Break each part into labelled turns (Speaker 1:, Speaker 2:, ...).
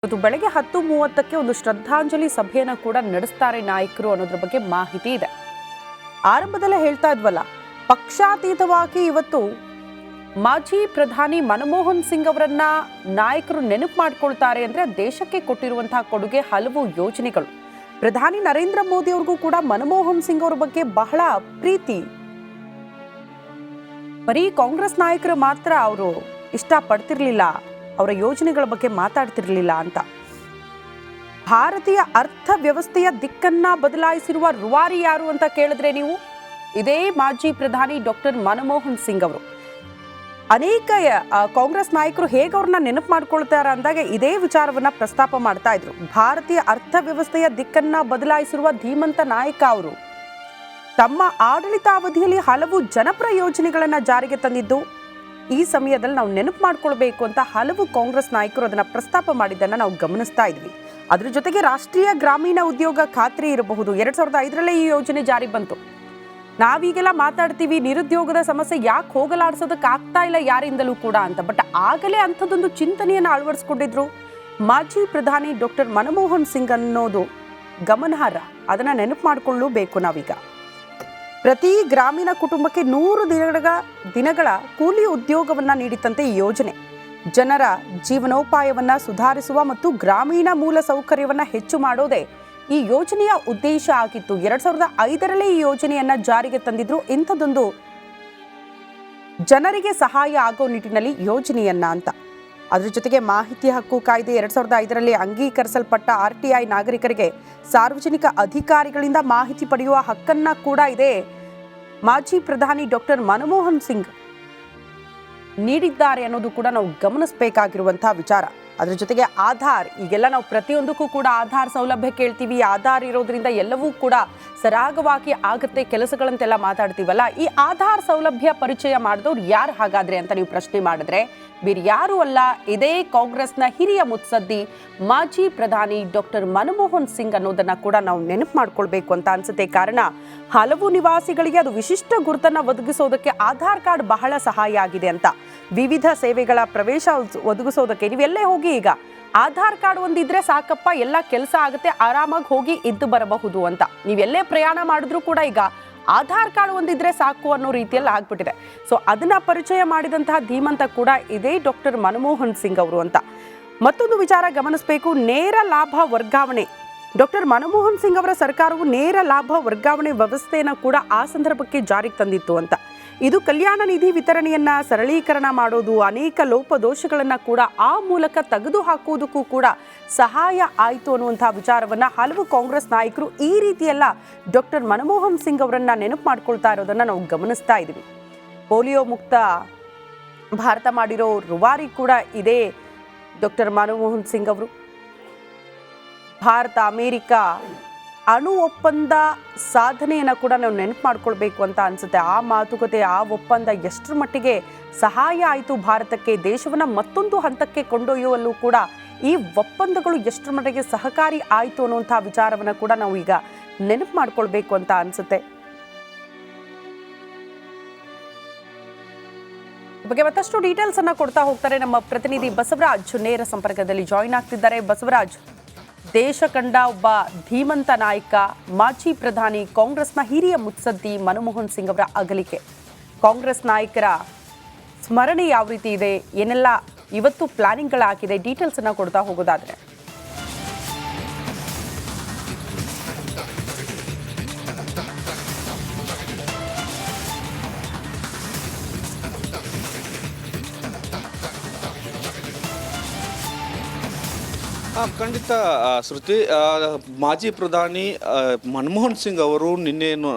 Speaker 1: ಇವತ್ತು ಬೆಳಗ್ಗೆ 10:30ಕ್ಕೆ ಒಂದು ಶ್ರದ್ಧಾಂಜಲಿ ಸಭೆಯನ್ನು ಕೂಡ ನಡೆಸ್ತಾರೆ ನಾಯಕರು ಅನ್ನೋದ್ರ ಬಗ್ಗೆ ಮಾಹಿತಿ ಇದೆ. ಆರಂಭದಲ್ಲೇ ಹೇಳ್ತಾ ಇದ್ವಲ್ಲ, ಪಕ್ಷಾತೀತವಾಗಿ ಇವತ್ತು ಮಾಜಿ ಪ್ರಧಾನಿ ಮನಮೋಹನ್ ಸಿಂಗ್ ಅವರನ್ನ ನಾಯಕರು ನೆನಪು ಮಾಡ್ಕೊಳ್ತಾರೆ ಅಂದ್ರೆ ದೇಶಕ್ಕೆ ಕೊಟ್ಟಿರುವಂತಹ ಕೊಡುಗೆ ಹಲವು ಯೋಜನೆಗಳು. ಪ್ರಧಾನಿ ನರೇಂದ್ರ ಮೋದಿ ಅವ್ರಿಗೂ ಕೂಡ ಮನಮೋಹನ್ ಸಿಂಗ್ ಅವರ ಬಗ್ಗೆ ಬಹಳ ಪ್ರೀತಿ. ಬರೀ ಕಾಂಗ್ರೆಸ್ ನಾಯಕರು ಮಾತ್ರ ಅವರು ಇಷ್ಟಪಡ್ತಿರ್ಲಿಲ್ಲ, ಅವರ ಯೋಜನೆಗಳ ಬಗ್ಗೆ ಮಾತಾಡ್ತಿರ್ಲಿಲ್ಲ ಅಂತ. ಭಾರತೀಯ ಅರ್ಥವ್ಯವಸ್ಥೆಯ ದಿಕ್ಕನ್ನ ಬದಲಾಯಿಸಿರುವ ರೂವಾರಿ ಯಾರು ಅಂತ ಕೇಳಿದ್ರೆ ನೀವು, ಇದೇ ಮಾಜಿ ಪ್ರಧಾನಿ ಡಾಕ್ಟರ್ ಮನಮೋಹನ್ ಸಿಂಗ್ ಅವರು. ಅನೇಕ ಕಾಂಗ್ರೆಸ್ ನಾಯಕರು ಹೇಗೆ ಅವ್ರನ್ನ ನೆನಪು ಮಾಡ್ಕೊಳ್ತಾರ ಅಂದಾಗ ಇದೇ ವಿಚಾರವನ್ನ ಪ್ರಸ್ತಾಪ ಮಾಡ್ತಾ ಇದ್ರು. ಭಾರತೀಯ ಅರ್ಥವ್ಯವಸ್ಥೆಯ ದಿಕ್ಕನ್ನ ಬದಲಾಯಿಸಿರುವ ಧೀಮಂತ ನಾಯಕ ಅವರು. ತಮ್ಮ ಆಡಳಿತಾವಧಿಯಲ್ಲಿ ಹಲವು ಜನಪರ ಯೋಜನೆಗಳನ್ನ ಜಾರಿಗೆ ತಂದಿದ್ದು ಈ ಸಮಯದಲ್ಲಿ ನಾವು ನೆನಪು ಮಾಡ್ಕೊಳ್ಬೇಕು ಅಂತ ಹಲವು ಕಾಂಗ್ರೆಸ್ ನಾಯಕರು ಅದನ್ನ ಪ್ರಸ್ತಾಪ ಮಾಡಿದ್ದನ್ನ ನಾವು ಗಮನಿಸ್ತಾ ಇದ್ವಿ. ಅದ್ರ ಜೊತೆಗೆ ರಾಷ್ಟ್ರೀಯ ಗ್ರಾಮೀಣ ಉದ್ಯೋಗ ಖಾತ್ರಿ ಇರಬಹುದು, 2005ರಲ್ಲೇ ಈ ಯೋಜನೆ ಜಾರಿ ಬಂತು. ನಾವೀಗೆಲ್ಲ ಮಾತಾಡ್ತೀವಿ ನಿರುದ್ಯೋಗದ ಸಮಸ್ಯೆ ಯಾಕೆ ಹೋಗಲಾಡಿಸೋದಕ್ಕೆ ಆಗ್ತಾ ಇಲ್ಲ ಯಾರಿಂದಲೂ ಕೂಡ ಅಂತ. ಬಟ್ ಆಗಲೇ ಅಂಥದ್ದೊಂದು ಚಿಂತನೆಯನ್ನು ಅಳವಡಿಸ್ಕೊಂಡಿದ್ರು ಮಾಜಿ ಪ್ರಧಾನಿ ಡಾಕ್ಟರ್ ಮನಮೋಹನ್ ಸಿಂಗ್ ಅನ್ನೋದು ಗಮನಾರ್ಹ. ಅದನ್ನ ನೆನಪು ಮಾಡಿಕೊಳ್ಳಬೇಕು ನಾವೀಗ. ಪ್ರತಿ ಗ್ರಾಮೀಣ ಕುಟುಂಬಕ್ಕೆ 100 ದಿನಗಳ ಕೂಲಿ ಉದ್ಯೋಗವನ್ನ ನೀಡಿತಂತೆ ಈ ಯೋಜನೆ. ಜನರ ಜೀವನೋಪಾಯವನ್ನ ಸುಧಾರಿಸುವ ಮತ್ತು ಗ್ರಾಮೀಣ ಮೂಲ ಸೌಕರ್ಯವನ್ನ ಹೆಚ್ಚು ಮಾಡೋದೇ ಈ ಯೋಜನೆಯ ಉದ್ದೇಶ ಆಗಿತ್ತು. 2005ರಲ್ಲೇ ಈ ಯೋಜನೆಯನ್ನ ಜಾರಿಗೆ ತಂದಿದ್ರು. ಇಂಥದ್ದೊಂದು ಜನರಿಗೆ ಸಹಾಯ ಆಗೋ ನಿಟ್ಟಿನಲ್ಲಿ ಯೋಜನೆಯನ್ನ ಅಂತ. ಅದ್ರ ಜೊತೆಗೆ ಮಾಹಿತಿ ಹಕ್ಕು ಕಾಯ್ದೆ 2005ರಲ್ಲಿ ಅಂಗೀಕರಿಸಲ್ಪಟ್ಟ RTI ನಾಗರಿಕರಿಗೆ ಸಾರ್ವಜನಿಕ ಅಧಿಕಾರಿಗಳಿಂದ ಮಾಹಿತಿ ಪಡೆಯುವ ಹಕ್ಕನ್ನ ಕೂಡ ಇದೆ ಮಾಜಿ ಪ್ರಧಾನಿ ಡಾಕ್ಟರ್ ಮನಮೋಹನ್ ಸಿಂಗ್ ನೀಡಿದ್ದಾರೆ ಅನ್ನೋದು ಕೂಡ ನಾವು ಗಮನಿಸಬೇಕಾಗಿರುವಂತಹ ವಿಚಾರ. ಅದ್ರ ಜೊತೆಗೆ ಆಧಾರ್, ಈಗೆಲ್ಲ ನಾವು ಪ್ರತಿಯೊಂದಕ್ಕೂ ಕೂಡ ಆಧಾರ್ ಸೌಲಭ್ಯ ಕೇಳ್ತೀವಿ. ಆಧಾರ್ ಇರೋದ್ರಿಂದ ಎಲ್ಲವೂ ಕೂಡ ಸರಾಗವಾಗಿ ಆಗುತ್ತೆ ಕೆಲಸಗಳಂತೆಲ್ಲ ಮಾತಾಡ್ತೀವಲ್ಲ. ಈ ಆಧಾರ್ ಸೌಲಭ್ಯ ಪರಿಚಯ ಮಾಡಿದವ್ರು ಯಾರು ಹಾಗಾದ್ರೆ ಅಂತ ನೀವು ಪ್ರಶ್ನೆ ಮಾಡಿದ್ರೆ ಬೇರೆ ಯಾರು ಅಲ್ಲ, ಇದೇ ಕಾಂಗ್ರೆಸ್ನ ಹಿರಿಯ ಮುತ್ಸದ್ದಿ ಮಾಜಿ ಪ್ರಧಾನಿ ಡಾಕ್ಟರ್ ಮನಮೋಹನ್ ಸಿಂಗ್ ಅನ್ನೋದನ್ನ ಕೂಡ ನಾವು ನೆನಪು ಮಾಡ್ಕೊಳ್ಬೇಕು ಅಂತ ಅನ್ಸುತ್ತೆ. ಕಾರಣ ಹಲವು ನಿವಾಸಿಗಳಿಗೆ ಅದು ವಿಶಿಷ್ಟ ಗುರುತನ್ನ ಒದಗಿಸೋದಕ್ಕೆ ಆಧಾರ್ ಕಾರ್ಡ್ ಬಹಳ ಸಹಾಯ ಆಗಿದೆ ಅಂತ. ವಿವಿಧ ಸೇವೆಗಳ ಪ್ರವೇಶ ಒದಗಿಸೋದಕ್ಕೆ ನೀವೆಲ್ಲೇ ಹೋಗಿ ಈಗ ಆಧಾರ್ ಕಾರ್ಡ್ ಒಂದಿದ್ರೆ ಸಾಕಪ್ಪ, ಎಲ್ಲ ಕೆಲಸ ಆಗುತ್ತೆ, ಆರಾಮಾಗಿ ಹೋಗಿ ಇದ್ದು ಬರಬಹುದು ಅಂತ. ನೀವೆಲ್ಲೇ ಪ್ರಯಾಣ ಮಾಡಿದ್ರು ಕೂಡ ಈಗ ಆಧಾರ್ ಕಾರ್ಡ್ ಒಂದಿದ್ರೆ ಸಾಕು ಅನ್ನೋ ರೀತಿಯಲ್ಲಿ ಆಗ್ಬಿಟ್ಟಿದೆ. ಸೊ ಅದನ್ನ ಪರಿಚಯ ಮಾಡಿದಂತಹ ಧೀಮಂತ ಕೂಡ ಇದೇ ಡಾಕ್ಟರ್ ಮನಮೋಹನ್ ಸಿಂಗ್ ಅವರು ಅಂತ. ಮತ್ತೊಂದು ವಿಚಾರ ಗಮನಿಸಬೇಕು, ನೇರ ಲಾಭ ವರ್ಗಾವಣೆ. ಡಾಕ್ಟರ್ ಮನಮೋಹನ್ ಸಿಂಗ್ ಅವರ ಸರ್ಕಾರವು ನೇರ ಲಾಭ ವರ್ಗಾವಣೆ ವ್ಯವಸ್ಥೆಯನ್ನು ಕೂಡ ಆ ಸಂದರ್ಭಕ್ಕೆ ಜಾರಿಗೆ ತಂದಿತ್ತು ಅಂತ. ಇದು ಕಲ್ಯಾಣ ನಿಧಿ ವಿತರಣೆಯನ್ನ ಸರಳೀಕರಣ ಮಾಡೋದು, ಅನೇಕ ಲೋಪದೋಷಗಳನ್ನ ಕೂಡ ಆ ಮೂಲಕ ತೆಗೆದು ಹಾಕುವುದಕ್ಕೂ ಕೂಡ ಸಹಾಯ ಆಯಿತು ಅನ್ನುವಂತಹ ವಿಚಾರವನ್ನ ಹಲವು ಕಾಂಗ್ರೆಸ್ ನಾಯಕರು ಈ ರೀತಿಯೆಲ್ಲ ಡಾಕ್ಟರ್ ಮನಮೋಹನ್ ಸಿಂಗ್ ಅವರನ್ನ ನೆನಪು ಮಾಡ್ಕೊಳ್ತಾ ಇರೋದನ್ನ ನಾವು ಗಮನಿಸ್ತಾ ಇದ್ದೀವಿ. ಪೋಲಿಯೋ ಮುಕ್ತ ಭಾರತ ಮಾಡಿರೋ ರೂವಾರಿ ಕೂಡ ಇದೇ ಡಾಕ್ಟರ್ ಮನಮೋಹನ್ ಸಿಂಗ್ ಅವರು. ಭಾರತ ಅಮೇರಿಕ ಅಣು ಒಪ್ಪಂದ ಸಾಧನೆಯನ್ನು ಕೂಡ ನಾವು ನೆನಪು ಮಾಡ್ಕೊಳ್ಬೇಕು ಅಂತ ಅನ್ಸುತ್ತೆ. ಆ ಮಾತುಕತೆ, ಆ ಒಪ್ಪಂದ ಎಷ್ಟರ ಮಟ್ಟಿಗೆ ಸಹಾಯ ಆಯಿತು ಭಾರತಕ್ಕೆ, ದೇಶವನ್ನ ಮತ್ತೊಂದು ಹಂತಕ್ಕೆ ಕೊಂಡೊಯ್ಯುವಲ್ಲೂ ಕೂಡ ಈ ಒಪ್ಪಂದಗಳು ಎಷ್ಟರ ಮಟ್ಟಿಗೆ ಸಹಕಾರಿ ಆಯಿತು ಅನ್ನುವಂಥ ವಿಚಾರವನ್ನು ಕೂಡ ನಾವು ಈಗ ನೆನಪು ಮಾಡ್ಕೊಳ್ಬೇಕು ಅಂತ ಅನ್ಸುತ್ತೆ. ಬಗ್ಗೆ ಮತ್ತಷ್ಟು ಡೀಟೇಲ್ಸ್ ಅನ್ನ ಕೊಡ್ತಾ ಹೋಗ್ತಾರೆ ನಮ್ಮ ಪ್ರತಿನಿಧಿ ಬಸವರಾಜ್, ನೇರ ಸಂಪರ್ಕದಲ್ಲಿ ಜಾಯಿನ್ ಆಗ್ತಿದ್ದಾರೆ. ಬಸವರಾಜ್, ದೇಶ ಕಂಡ ಒಬ್ಬ ಧೀಮಂತ ನಾಯಕ, ಮಾಜಿ ಪ್ರಧಾನಿ, ಕಾಂಗ್ರೆಸ್ನ ಹಿರಿಯ ಮುತ್ಸದ್ದಿ ಮನಮೋಹನ್ ಸಿಂಗ್ ಅವರ ಅಗಲಿಕೆ, ಕಾಂಗ್ರೆಸ್ ನಾಯಕರ ಸ್ಮರಣೆ ಯಾವ ರೀತಿ ಇದೆ, ಏನೆಲ್ಲ ಇವತ್ತು ಪ್ಲಾನಿಂಗ್ಗಳಾಗಿದೆ, ಡೀಟೇಲ್ಸ್ ಅನ್ನ ಕೊಡ್ತಾ ಹೋಗೋದಾದ್ರೆ.
Speaker 2: ಖಂಡಿತ ಶ್ರುತಿ, ಮಾಜಿ ಪ್ರಧಾನಿ ಮನಮೋಹನ್ ಸಿಂಗ್ ಅವರು ನಿನ್ನೆ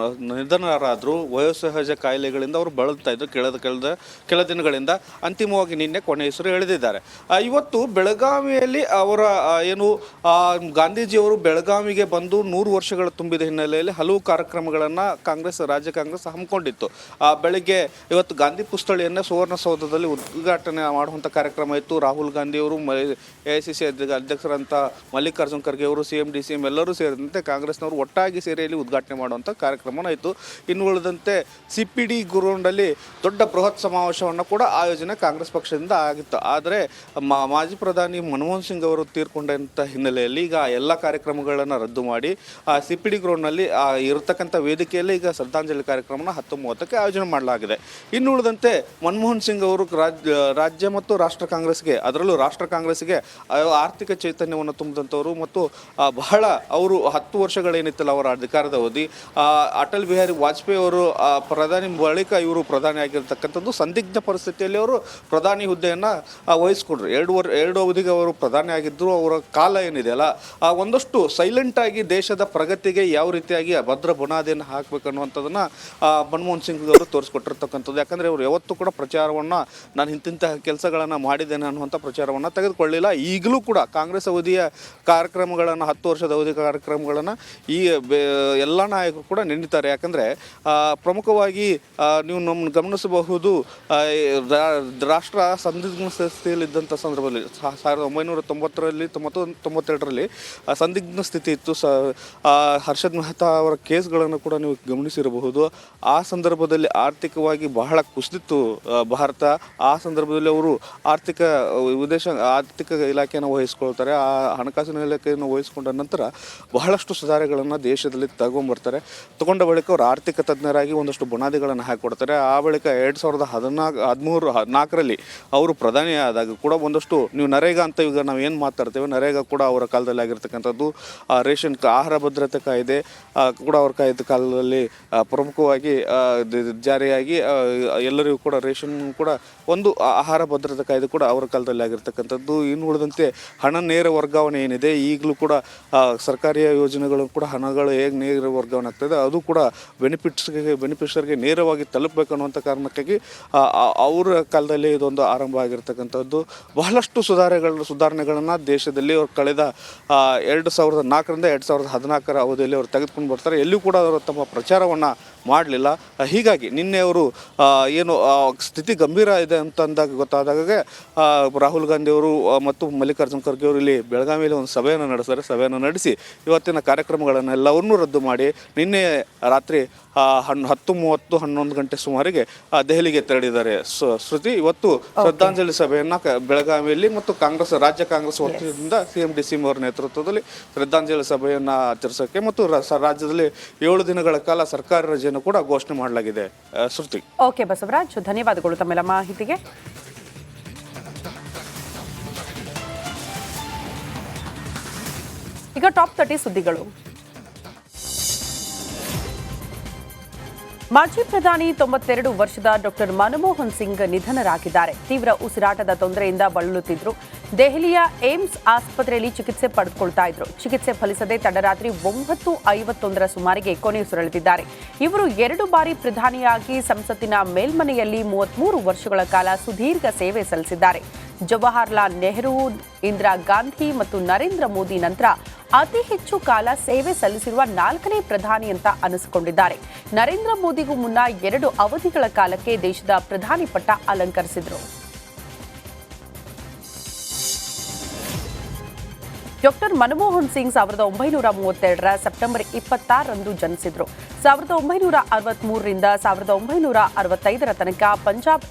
Speaker 2: ನಿಧನರಾದರು. ವಯೋಸಹಜ ಕಾಯಿಲೆಗಳಿಂದ ಅವರು ಬಳಲ್ತಾ ಇದ್ದರು ಕೆಲ ದಿನಗಳಿಂದ. ಅಂತಿಮವಾಗಿ ನಿನ್ನೆ ಕೊನೆ ಹೆಸರು ಎಳೆದಿದ್ದಾರೆ. ಇವತ್ತು ಬೆಳಗಾವಿಯಲ್ಲಿ ಅವರ ಗಾಂಧೀಜಿಯವರು ಬೆಳಗಾವಿಗೆ ಬಂದು 100 ವರ್ಷಗಳ ತುಂಬಿದ ಹಿನ್ನೆಲೆಯಲ್ಲಿ ಹಲವು ಕಾರ್ಯಕ್ರಮಗಳನ್ನು ರಾಜ್ಯ ಕಾಂಗ್ರೆಸ್ ಹಮ್ಮಿಕೊಂಡಿತ್ತು. ಬೆಳಗ್ಗೆ ಇವತ್ತು ಗಾಂಧಿ ಪುತ್ಥಳಿಯನ್ನು ಸುವರ್ಣಸೌಧದಲ್ಲಿ ಉದ್ಘಾಟನೆ ಮಾಡುವಂಥ ಕಾರ್ಯಕ್ರಮ ಇತ್ತು. ರಾಹುಲ್ ಗಾಂಧಿಯವರು AICC ಅಧ್ಯಕ್ಷ ನಾಯಕರಂತ ಮಲ್ಲಿಕಾರ್ಜುನ್ ಖರ್ಗೆ ಅವರು, CM DCM ಎಲ್ಲರೂ ಸೇರಿದಂತೆ ಕಾಂಗ್ರೆಸ್ನವರು ಒಟ್ಟಾಗಿ ಸೇರಿ ಇಲ್ಲಿ ಉದ್ಘಾಟನೆ ಮಾಡುವಂಥ ಕಾರ್ಯಕ್ರಮ ಆಯಿತು. ಇನ್ನು ಉಳಿದಂತೆ CPD ಗ್ರೌಂಡಲ್ಲಿ ದೊಡ್ಡ ಬೃಹತ್ ಸಮಾವೇಶವನ್ನು ಕೂಡ ಆಯೋಜನೆ ಕಾಂಗ್ರೆಸ್ ಪಕ್ಷದಿಂದ ಆಗಿತ್ತು. ಆದರೆ ಮಾಜಿ ಪ್ರಧಾನಿ ಮನಮೋಹನ್ ಸಿಂಗ್ ಅವರು ತೀರ್ಕೊಂಡಂಥ ಹಿನ್ನೆಲೆಯಲ್ಲಿ ಈಗ ಎಲ್ಲ ಕಾರ್ಯಕ್ರಮಗಳನ್ನು ರದ್ದು ಮಾಡಿ CPD ಗ್ರೌಂಡ್ನಲ್ಲಿ ಇರತಕ್ಕಂಥ ವೇದಿಕೆಯಲ್ಲಿ ಈಗ ಶ್ರದ್ಧಾಂಜಲಿ ಕಾರ್ಯಕ್ರಮನ 10:30ಕ್ಕೆ ಆಯೋಜನೆ ಮಾಡಲಾಗಿದೆ. ಇನ್ನು ಉಳಿದಂತೆ ಮನಮೋಹನ್ ಸಿಂಗ್ ಅವರು ರಾಜ್ಯ ಮತ್ತು ರಾಷ್ಟ್ರ ಕಾಂಗ್ರೆಸ್ಗೆ, ಅದರಲ್ಲೂ ರಾಷ್ಟ್ರ ಕಾಂಗ್ರೆಸ್ಗೆ ಆರ್ಥಿಕ ಚೈತನ್ಯವನ್ನು ತುಂಬಿದಂಥವರು ಮತ್ತು ಬಹಳ ಅವರು 10 ವರ್ಷಗಳೇನಿತ್ತಲ್ಲ ಅವರ ಅಧಿಕಾರದ ಅವಧಿ, ಅಟಲ್ ಬಿಹಾರಿ ವಾಜಪೇಯಿ ಅವರು ಪ್ರಧಾನಿ ಬಳಿಕ ಇವರು ಪ್ರಧಾನಿ ಆಗಿರ್ತಕ್ಕಂಥದ್ದು ಸಂದಿಗ್ಧ ಪರಿಸ್ಥಿತಿಯಲ್ಲಿ ಅವರು ಪ್ರಧಾನಿ ಹುದ್ದೆಯನ್ನು ವಹಿಸ್ಕೊಂಡ್ರು. ಎರಡು ಅವಧಿಗೆ ಅವರು ಪ್ರಧಾನಿ ಆಗಿದ್ದರು. ಅವರ ಕಾಲ ಏನಿದೆಯಲ್ಲ ಒಂದಷ್ಟು ಸೈಲೆಂಟಾಗಿ ದೇಶದ ಪ್ರಗತಿಗೆ ಯಾವ ರೀತಿಯಾಗಿ ಭದ್ರ ಬುನಾದಿಯನ್ನು ಹಾಕಬೇಕು ಅನ್ನುವಂಥದ್ದನ್ನು ಮನಮೋಹನ್ ಸಿಂಗ್ ಅವರು ತೋರಿಸ್ಕೊಟ್ಟಿರ್ತಕ್ಕಂಥದ್ದು. ಯಾಕಂದರೆ ಅವರು ಯಾವತ್ತೂ ಕೂಡ ಪ್ರಚಾರವನ್ನು ನಾನು ಇಂತಿಂತಹ ಕೆಲಸಗಳನ್ನು ಮಾಡಿದ್ದೇನೆ ಅನ್ನುವಂಥ ಪ್ರಚಾರವನ್ನು ತೆಗೆದುಕೊಳ್ಳಿಲ್ಲ. ಈಗಲೂ ಕೂಡ ಕಾಂಗ್ರೆಸ್ ಅವಧಿಯ ಕಾರ್ಯಕ್ರಮಗಳನ್ನು 10 ವರ್ಷದ ಅವಧಿ ಕಾರ್ಯಕ್ರಮಗಳನ್ನು ಈ ಎಲ್ಲ ನಾಯಕರು ಕೂಡ ನೆನೀತಾರೆ. ಯಾಕಂದರೆ ಪ್ರಮುಖವಾಗಿ ನೀವು ನಮ್ಮ ಗಮನಿಸಬಹುದು, ರಾಷ್ಟ್ರ ಸಂದಿಗ್ಧ ಸ್ಥಿತಿಯಲ್ಲಿದ್ದಂಥ ಸಂದರ್ಭದಲ್ಲಿ 1990ರಲ್ಲಿ 92ರಲ್ಲಿ ಸಂದಿಗ್ಧ ಸ್ಥಿತಿ ಇತ್ತು. ಹರ್ಷದ್ ಮೆಹ್ತಾ ಅವರ ಕೇಸ್ಗಳನ್ನು ಕೂಡ ನೀವು ಗಮನಿಸಿರಬಹುದು. ಆ ಸಂದರ್ಭದಲ್ಲಿ ಆರ್ಥಿಕವಾಗಿ ಬಹಳ ಕುಸಿದಿತ್ತು ಭಾರತ. ಆ ಸಂದರ್ಭದಲ್ಲಿ ಅವರು ಆರ್ಥಿಕ ಇಲಾಖೆಯನ್ನು ವಹಿಸ್ಕೊಳ್ತಾರೆ. ಆ ಹಣಕಾಸಿನ ಇಲಾಖೆಯನ್ನು ವಹಿಸ್ಕೊಂಡ ನಂತರ ಬಹಳಷ್ಟು ಸುಧಾರಣೆಗಳನ್ನು ದೇಶದಲ್ಲಿ ತಗೊಂಡ ಬಳಿಕ ಅವರು ಆರ್ಥಿಕ ತಜ್ಞರಾಗಿ ಒಂದಷ್ಟು ಬುನಾದಿಗಳನ್ನು ಹಾಕಿಕೊಡ್ತಾರೆ. ಆ ಬಳಿಕ 2014ರಲ್ಲಿ ಅವರು ಪ್ರಧಾನಿ ಆದಾಗ ಕೂಡ ಒಂದಷ್ಟು ನೀವು ನರೇಗಾ ಅಂತ ಈಗ ನಾವು ಏನು ಮಾತಾಡ್ತೇವೆ, ನರೇಗಾ ಕೂಡ ಅವರ ಕಾಲದಲ್ಲಿ ಆಗಿರ್ತಕ್ಕಂಥದ್ದು. ರೇಷನ್ ಆಹಾರ ಭದ್ರತೆ ಕಾಯ್ದೆ ಕೂಡ ಅವರ ಕಾಲದಲ್ಲಿ ಪ್ರಮುಖವಾಗಿ ಜಾರಿಯಾಗಿ ಎಲ್ಲರಿಗೂ ಕೂಡ ರೇಷನ್ ಕೂಡ ಒಂದು ಆಹಾರ ಭದ್ರತೆ ಕಾಯ್ದೆ ಕೂಡ ಅವರ ಕಾಲದಲ್ಲಿ ಆಗಿರ್ತಕ್ಕಂಥದ್ದು. ಇನ್ನು ಉಳಿದಂತೆ ಹಣ ನೇರ ವರ್ಗಾವಣೆ ಏನಿದೆ, ಈಗಲೂ ಕೂಡ ಸರ್ಕಾರಿ ಯೋಜನೆಗಳು ಕೂಡ ಹಣಗಳು ಹೇಗೆ ನೇರ ವರ್ಗಾವಣೆ ಆಗ್ತದೆ ಅದು ಕೂಡ ಬೆನಿಫಿಷರಿಗೆ ನೇರವಾಗಿ ತಲುಪಬೇಕನ್ನುವಂಥ ಕಾರಣಕ್ಕಾಗಿ ಅವರ ಕಾಲದಲ್ಲಿ ಇದೊಂದು ಆರಂಭ ಆಗಿರ್ತಕ್ಕಂಥದ್ದು. ಬಹಳಷ್ಟು ಸುಧಾರಣೆಗಳನ್ನು ದೇಶದಲ್ಲಿ ಅವರು ಕಳೆದ 2004ರಿಂದ 2014 ಅವಧಿಯಲ್ಲಿ ಅವರು ತೆಗೆದುಕೊಂಡು ಬರ್ತಾರೆ. ಎಲ್ಲಿಯೂ ಕೂಡ ಅವರು ತಮ್ಮ ಪ್ರಚಾರವನ್ನು ಮಾಡಲಿಲ್ಲ. ಹೀಗಾಗಿ ನಿನ್ನೆ ಅವರು ಏನು ಸ್ಥಿತಿ ಗಂಭೀರ ಇದೆ ಅಂತಂದಾಗ ಗೊತ್ತಾದಾಗ ರಾಹುಲ್ ಗಾಂಧಿ ಅವರು ಮತ್ತು ಮಲ್ಲಿಕಾರ್ಜುನ್ ಖರ್ಗೆ ಅವರು ಇಲ್ಲಿ ಬೆಳಗಾವಿಯಲ್ಲಿ ಒಂದು ಸಭೆಯನ್ನು ನಡೆಸ್ತಾರೆ. ಸಭೆಯನ್ನು ನಡೆಸಿ ಇವತ್ತಿನ ಕಾರ್ಯಕ್ರಮಗಳನ್ನೆಲ್ಲವನ್ನೂ ರದ್ದು ಮಾಡಿ ನಿನ್ನೆ ರಾತ್ರಿ 10:30 11 ಗಂಟೆ ಸುಮಾರಿಗೆ ದೆಹಲಿಗೆ ತೆರಳಿದ್ದಾರೆ. ಶ್ರುತಿ, ಇವತ್ತು ಶ್ರದ್ಧಾಂಜಲಿ ಸಭೆಯನ್ನು ಬೆಳಗಾವಿಯಲ್ಲಿ ಮತ್ತು ರಾಜ್ಯ ಕಾಂಗ್ರೆಸ್ ವತಿಯಿಂದ CM DCM ಅವರ ನೇತೃತ್ವದಲ್ಲಿ ಶ್ರದ್ಧಾಂಜಲಿ ಸಭೆಯನ್ನು ಆಚರಿಸೋಕ್ಕೆ ಮತ್ತು ರಾಜ್ಯದಲ್ಲಿ 7 ದಿನಗಳ ಕಾಲ ಸರ್ಕಾರಿ ರಜೆಯನ್ನು ಕೂಡ ಘೋಷಣೆ ಮಾಡಲಾಗಿದೆ. ಶ್ರುತಿ.
Speaker 1: ಓಕೆ ಬಸವರಾಜ್, ಧನ್ಯವಾದಗಳು ತಮ್ಮೆಲ್ಲ ಮಾಹಿತಿಗೆ. ಈಗ ಟಾಪ್ 30 ಸುದ್ದಿಗಳು. ಮಾಜಿ ಪ್ರಧಾನಿ 92 ವರ್ಷದ ಡಾಕ್ಟರ್ ಮನಮೋಹನ್ ಸಿಂಗ್ ನಿಧನರಾಗಿದ್ದಾರೆ. ತೀವ್ರ ಉಸಿರಾಟದ ತೊಂದರೆಯಿಂದ ಬಳಲುತ್ತಿದ್ರು. ದೆಹಲಿಯ ಏಮ್ಸ್ ಆಸ್ಪತ್ರೆಯಲ್ಲಿ ಚಿಕಿತ್ಸೆ ಪಡೆದುಕೊಳ್ತಾ ಇದ್ರು. ಚಿಕಿತ್ಸೆ ಫಲಿಸದೆ ತಡರಾತ್ರಿ 9:51 ಸುಮಾರಿಗೆ ಕೊನೆಯುಸಿರೆಳೆದಿದ್ದಾರೆ. ಇವರು 2 ಬಾರಿ ಪ್ರಧಾನಿಯಾಗಿ ಸಂಸತ್ತಿನ ಮೇಲ್ಮನೆಯಲ್ಲಿ 33 ವರ್ಷಗಳ ಕಾಲ ಸುದೀರ್ಘ ಸೇವೆ ಸಲ್ಲಿಸಿದ್ದಾರೆ. ಜವಾಹರ್ಲಾಲ್ ನೆಹರು, ಇಂದಿರಾ ಗಾಂಧಿ ಮತ್ತು ನರೇಂದ್ರ ಮೋದಿ ನಂತರ ಅತಿ ಹೆಚ್ಚು ಕಾಲ ಸೇವೆ ಸಲ್ಲಿಸಿರುವ 4ನೇ ಪ್ರಧಾನಿ ಅಂತ ಅನಿಸಿಕೊಂಡಿದ್ದಾರೆ. ನರೇಂದ್ರ ಮೋದಿಗೂ ಮುನ್ನ 2 ಅವಧಿಗಳ ಕಾಲಕ್ಕೆ ದೇಶದ ಪ್ರಧಾನಿ ಪಟ್ಟ ಅಲಂಕರಿಸಿದ್ರು. ಡಾಕ್ಟರ್ ಮನಮೋಹನ್ ಸಿಂಗ್ 1932ರ ಸೆಪ್ಟೆಂಬರ್ 26ರಂದು ಜನಿಸಿದ್ರು. 1963ರಿಂದ 1965ರ ತನಕ ಪಂಜಾಬ್